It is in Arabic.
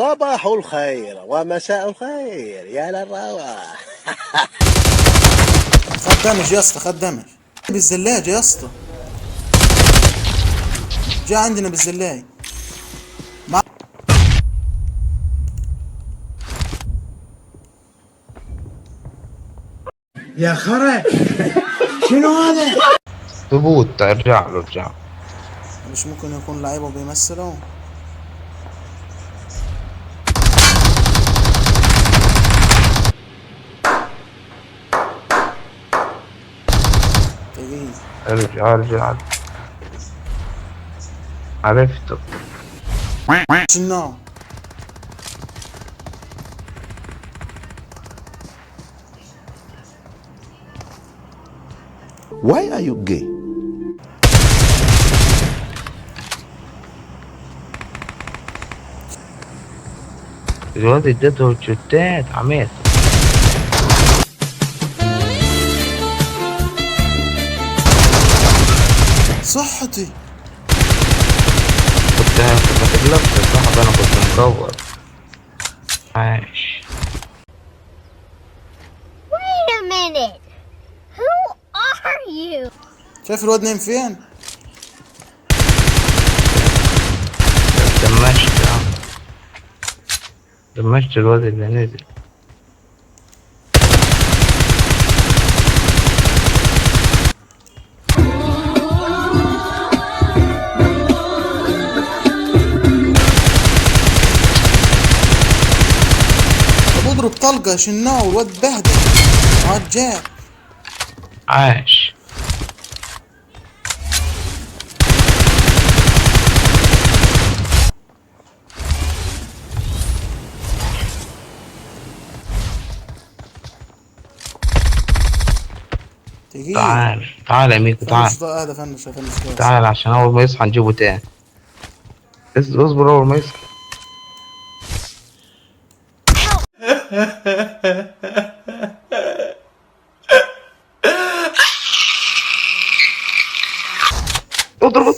صباح الخير ومساء الخير يا للرواح. خد دمج يا اسطى، خد دمج بالزلاجة يا اسطى. جاء عندنا بالزلاج مع... يا خرا شنو هذا؟ ثبوت، ارجع له ارجع له. مش ممكن يكون لعيبه بيمثلوا. تقيل. ارجع عرفته. شنو Why are you gay? الواد اديته شتات عميت. صحتي كنت بتغلبت صاحب، انا كنت مكور عايش. Wait a minute. Who are you? شايف الواد نايم فين؟ دمجت الواد اللي نزل. طب اضرب طلقة شنو، الواد بهدل رجال. عاش. تقيل. تعال يا ميكو، تعال هذا فنش تعال عشان اول ما يصحى نجيبه تاني. اصبر اول ما يصحى. اضرب.